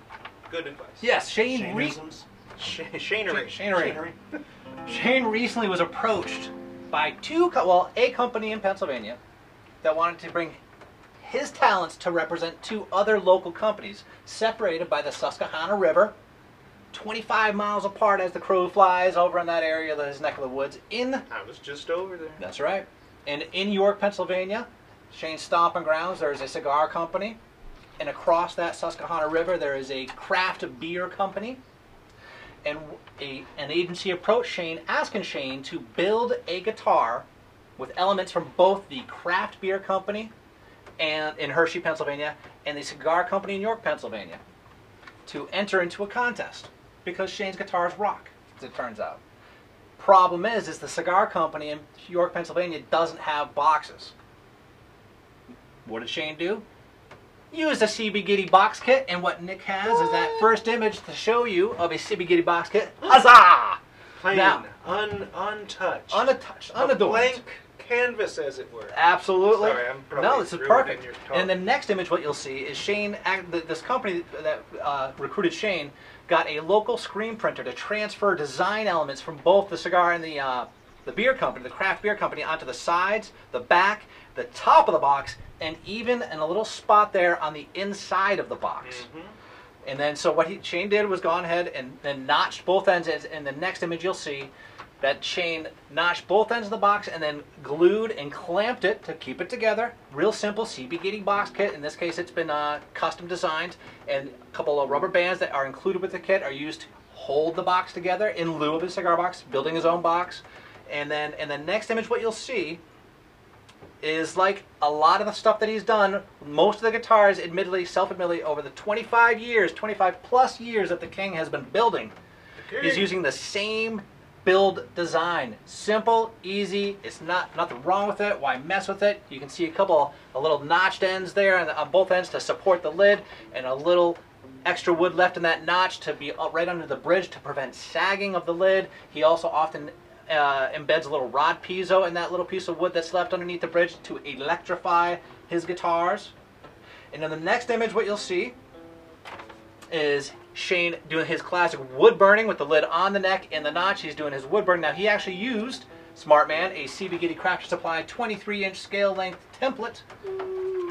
good advice. Yes, Shane. Shaneisms. Shanery. Shane recently was approached by a company in Pennsylvania that wanted to bring his talents to represent 2 other local companies separated by the Susquehanna River, 25 miles apart as the crow flies over in that area, his neck of the woods. I was just over there. That's right. And in York, Pennsylvania, Shane's stomping grounds, there is a cigar company. And across that Susquehanna River, there is a craft beer company. And an agency approached Shane, asking Shane to build a guitar with elements from both the craft beer company and in Hershey, Pennsylvania, and the cigar company in York, Pennsylvania, to enter into a contest, because Shane's guitars rock, as it turns out. Problem is the cigar company in York, Pennsylvania doesn't have boxes. What did Shane do? Use a CB Gitty box kit, and what Nick has is that first image to show you of a CB Gitty box kit. Huzzah! Plain, Now, untouched. unattouched, unadorned. Blank canvas, as it were. Absolutely. Sorry, I'm probably no, this is ruining perfect. your talk. And the next image, what you'll see is Shane, this company that recruited Shane, got a local screen printer to transfer design elements from both the cigar and the beer company, the craft beer company, onto the sides, the back, the top of the box, and even in a little spot there on the inside of the box. And then, so what Shane did was gone ahead and then notched both ends. In the next image, you'll see that Shane notched both ends of the box and then glued and clamped it to keep it together. Real simple CB Gitty box kit. In this case, it's been custom designed, and a couple of rubber bands that are included with the kit are used to hold the box together in lieu of a cigar box, building his own box. And then in the next image, what you'll see is like a lot of the stuff that he's done, most of the guitars, admittedly, self-admittedly, over the 25 years, 25 plus years that the King has been building, he's using the same build design. Simple, easy, it's nothing wrong with it. Why mess with it? You can see a couple of little notched ends there on both ends to support the lid, and a little extra wood left in that notch to be right under the bridge to prevent sagging of the lid. He also often embeds a little rod piezo in that little piece of wood that's left underneath the bridge to electrify his guitars. And in the next image, what you'll see is Shane doing his classic wood burning with the lid on the neck and the notch. He's doing his wood burn. Now, he actually used, smart man, a CB Gitty Crafter Supply 23-inch scale length template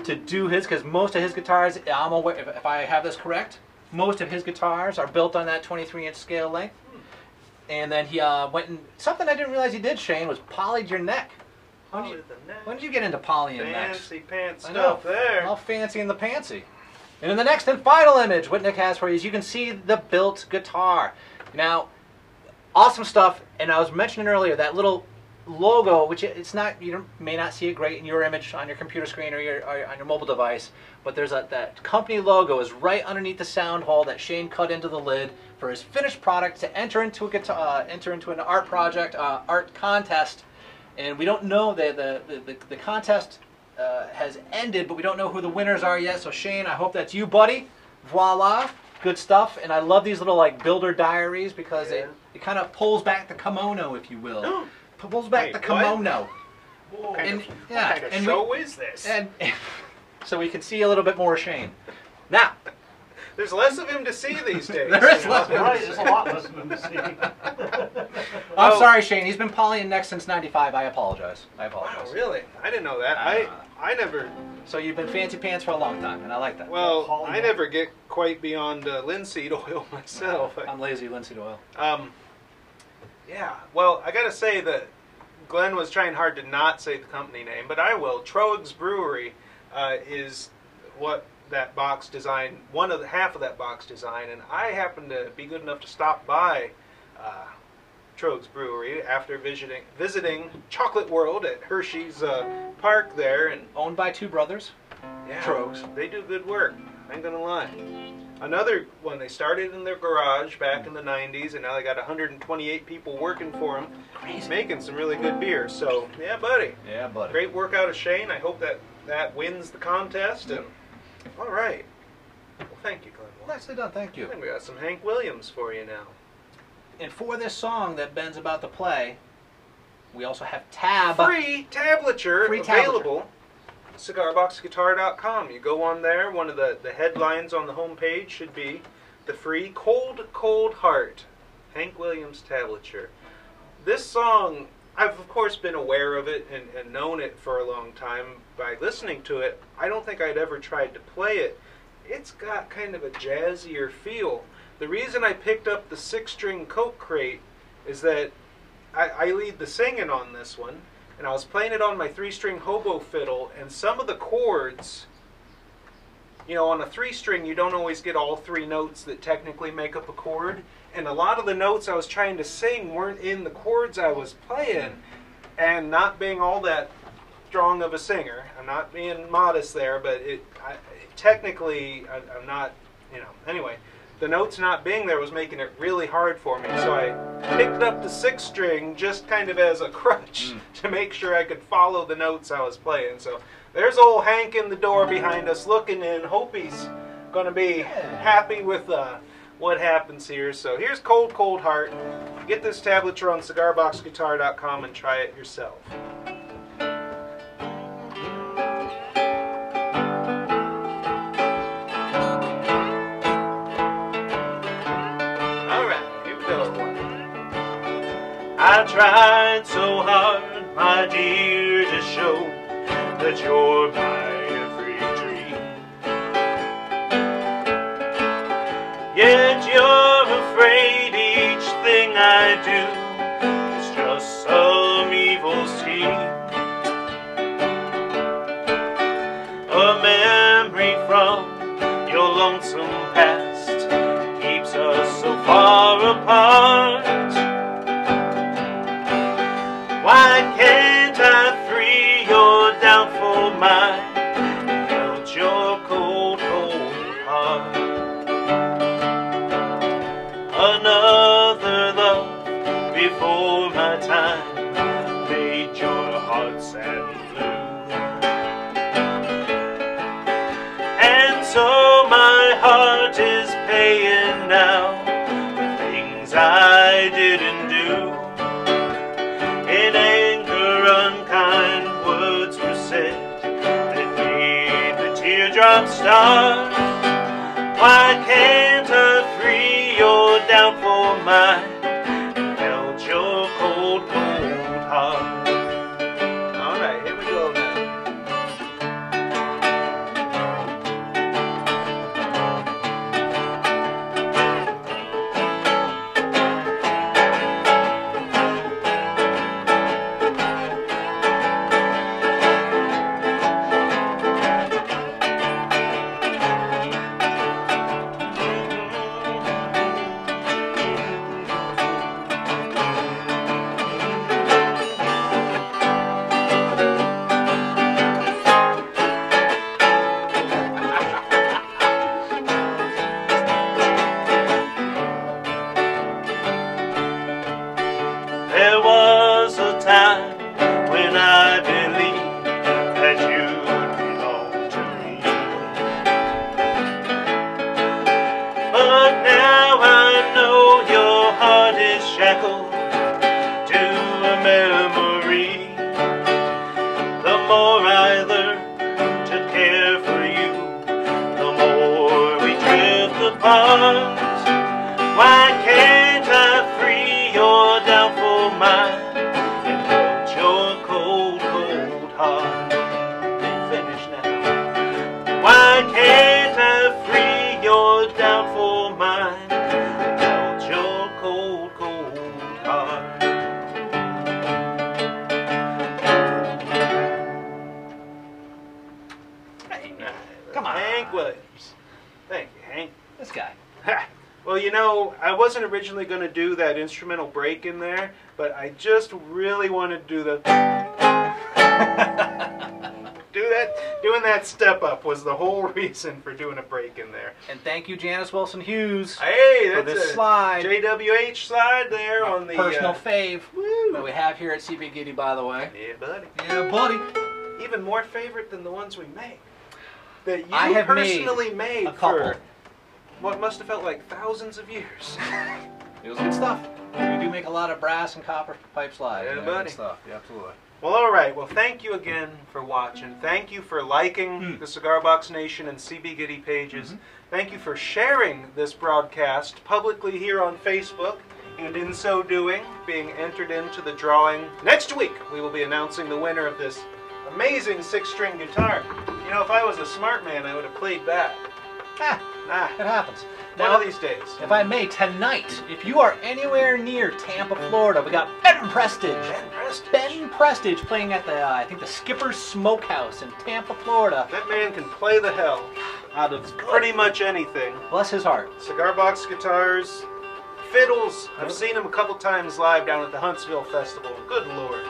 to do his, because most of his guitars, I'm aware, if I have this correct, most of his guitars are built on that 23-inch scale length. And then he went and, something I didn't realize he did, Shane, was polyed your neck. When did you get into polying necks? Fancy pants stuff there. All fancy in the pantsy. And in the next and final image, what Nick has for you is you can see the built guitar. Now, awesome stuff. And I was mentioning earlier that little logo, which it's not, you may not see it great in your image on your computer screen or on your mobile device, but there's that company logo is right underneath the sound hole that Shane cut into the lid for his finished product to enter into an art project, art contest. And we don't know the contest has ended, but we don't know who the winners are yet. So Shane, I hope that's you, buddy. Voila, good stuff. And I love these little like builder diaries because it kind of pulls back the kimono, if you will. Pulls back the kimono. What kind of show is this? And so we can see a little bit more of Shane. Now, there's less of him to see these days. There is less. Right, there's a lot less of him to see. I'm sorry, Shane. He's been polying necks since '95. I apologize. Wow, really? I didn't know that. I never. So you've been fancy pants for a long time, and I like that. Well, I never get quite beyond linseed oil myself. I'm lazy linseed oil. Yeah. Well, I gotta say that Glenn was trying hard to not say the company name, but I will. Troegs Brewery is what that box design, half of that box design, and I happened to be good enough to stop by Troegs Brewery after visiting Chocolate World at Hershey's Park there, and Owned by two brothers. yeah, Troegs. They do good work. I ain't gonna lie. Another one, they started in their garage back in the 90s, and now they got 128 people working for them. He's making some really good beer. So, yeah, buddy. Yeah, buddy. Great work out of Shane. I hope that wins the contest. And all right. Well, thank you, Glenn. Nicely done, thank you. And we got some Hank Williams for you now. And for this song that Ben's about to play, we also have tab. Free tablature available. CigarBoxGuitar.com. You go on there, one of the headlines on the home page should be the free Cold, Cold Heart Hank Williams tablature. This song, I've of course been aware of it and known it for a long time by listening to it. I don't think I'd ever tried to play it. It's got kind of a jazzier feel. The reason I picked up the 6-string Coke crate is that I lead the singing on this one, and I was playing it on my 3-string hobo fiddle, and some of the chords, you know, on a 3-string you don't always get all 3 notes that technically make up a chord, and a lot of the notes I was trying to sing weren't in the chords I was playing. And not being all that strong of a singer, I'm not being modest there, but technically I'm not, you know, anyway. The notes not being there was making it really hard for me, so I picked up the 6-string just kind of as a crutch to make sure I could follow the notes I was playing. So there's old Hank in the door behind us looking in. Hope he's going to be happy with what happens here. So here's Cold, Cold Heart. Get this tablature on CigarBoxGuitar.com and try it yourself. I tried so hard, my dear, to show that you're my every dream. Yet you're afraid each thing I do is just some evil scheme. A memory from your lonesome past keeps us so far apart. Why can't I free your doubtful mind and melt your cold, cold heart? Another love before my time made your heart sad and blue. And so my heart is paying now for things I didn't do. In anger, unkind words were said that made the teardrops start. Why can't I free your doubtful mind and melt your cold, cold heart? Alright, here we go now. There was a time when I believed that you belonged to me, but now I know your heart is shackled to a memory. The more I learn to care for you, the more we drift apart. Why can't I free your doubtful mind and melt your cold, cold heart? Finish now. Why can't I free your doubtful mind and melt your cold, cold heart? Hey, come on. Hank Williams. Thank you, Hank. This guy. Ha. Well, you know, I wasn't originally going to do that instrumental break in there, but I just really wanted to do the... Doing that step up was the whole reason for doing a break in there. And thank you, Janice Wilson Hughes, Hey, for that's this a slide. JWH slide there on the... Personal fave woo. that we have here at CB Gitty, by the way. Yeah, buddy. Yeah, buddy. Even more favorite than the ones we make. That you I have personally made a couple. for what must have felt like thousands of years. It was good stuff. We do make a lot of brass and copper pipe slides. Yeah, Good buddy. stuff. Yeah, absolutely. Well, all right. Well, thank you again for watching. Thank you for liking the Cigar Box Nation and CB Gitty pages. Thank you for sharing this broadcast publicly here on Facebook, and in so doing, being entered into the drawing. Next week, we will be announcing the winner of this amazing 6-string guitar. You know, if I was a smart man, I would have played that. It happens. One Now, of these days. if I may, tonight, if you are anywhere near Tampa, Florida, we got Ben Prestige. Ben Prestige. Ben Prestige playing at the, I think, the Skipper's Smokehouse in Tampa, Florida. That man can play the hell out of pretty much anything. Bless his heart. Cigar box guitars, fiddles. I've seen him a couple times live down at the Huntsville Festival. Good Lord.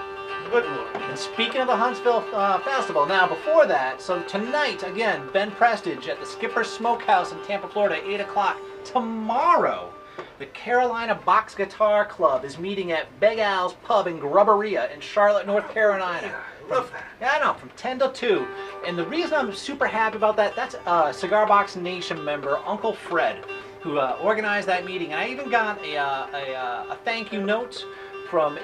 Good Lord. And speaking of the Huntsville Festival, now before that, so tonight, again, Ben Prestige at the Skipper's Smokehouse in Tampa, Florida, 8 o'clock. Tomorrow, the Carolina Box Guitar Club is meeting at Big Al's Pub in Grubberia in Charlotte, North Carolina. Yeah, I love that. Yeah, I know, from 10 to 2. And the reason I'm super happy about that, that's Cigar Box Nation member, Uncle Fred, who organized that meeting. And I even got a thank you note from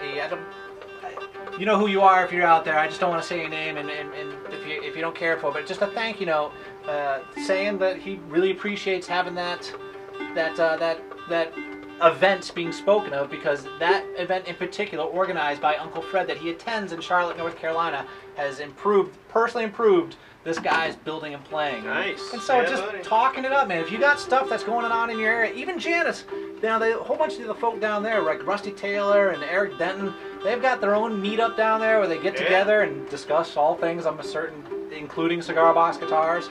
you know who you are if you're out there. I just don't want to say your name, and if you don't care for it, but just a thank you note saying that he really appreciates having that event being spoken of, because that event in particular, organized by Uncle Fred that he attends in Charlotte, North Carolina, has personally improved this guy's building and playing. Nice. And so Yeah, just buddy. talking it up, man. If you got stuff that's going on in your area, even Janice, a whole bunch of the folk down there, like Rusty Taylor and Eric Denton, they've got their own meetup down there where they get together and discuss all things I'm certain, including cigar box guitars.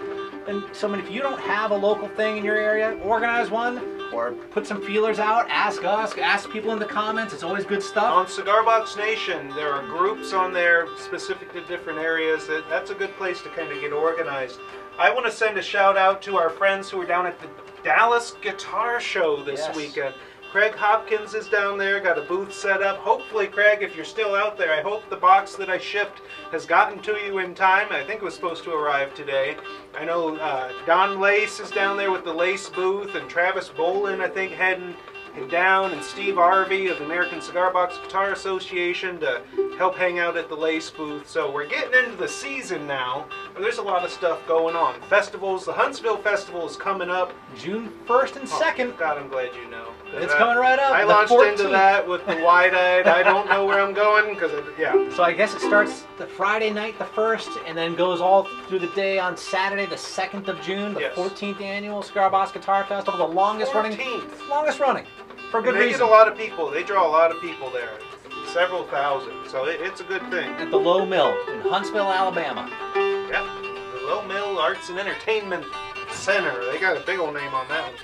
And so, I mean, if you don't have a local thing in your area, organize one or put some feelers out. Ask us, ask people in the comments. It's always good stuff. On Cigar Box Nation, there are groups on there specific to different areas. That's a good place to kind of get organized. I want to send a shout out to our friends who are down at the Dallas Guitar Show this weekend. Craig Hopkins is down there, got a booth set up. Hopefully, Craig, if you're still out there, I hope the box that I shipped has gotten to you in time. I think it was supposed to arrive today. I know Don Lace is down there with the Lace booth, and Travis Bolin, I think, heading down, and Steve Arvey of the American Cigar Box Guitar Association to help hang out at the Lace booth. So we're getting into the season now, and there's a lot of stuff going on. Festivals, the Huntsville Festival is coming up. June 1st and 2nd. God, I'm glad you know. It's coming right up. I the launched 14th. into that with the wide-eyed, I don't know where I'm going, because, So I guess it starts the Friday night, the 1st, and then goes all through the day on Saturday, the 2nd of June, the 14th annual Cigar Box Guitar Festival, the longest running. For good they reason. get a lot of people. They draw a lot of people there. Several thousand. So it's a good thing. At the Low Mill in Huntsville, Alabama. Yep. The Low Mill Arts and Entertainment Center. They got a big old name on that one.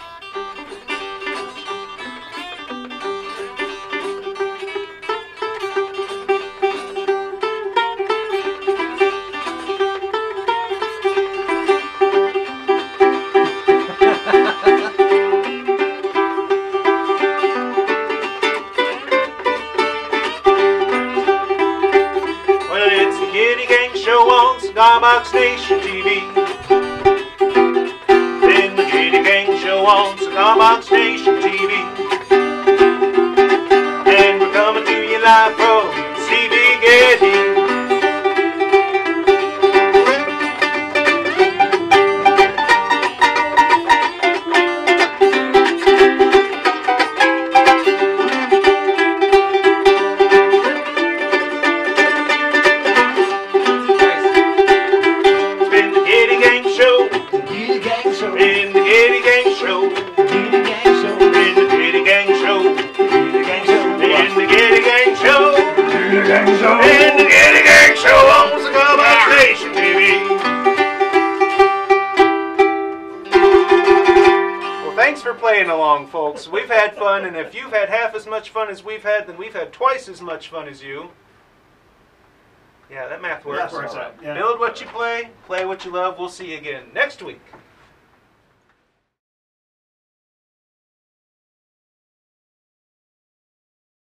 Gitty Gang Show on Cigar Box Nation TV. Then the Gitty Gang Show on Cigar Box Nation TV. And we're coming to you live from CB Getty. In the Gitty Gang Show on Cigar Box Nation TV. Well, thanks for playing along, folks. We've had fun, and if you've had half as much fun as we've had, then we've had twice as much fun as you. Yeah, that math works. Yeah, works out. Yeah. Build what you play what you love. We'll see you again next week.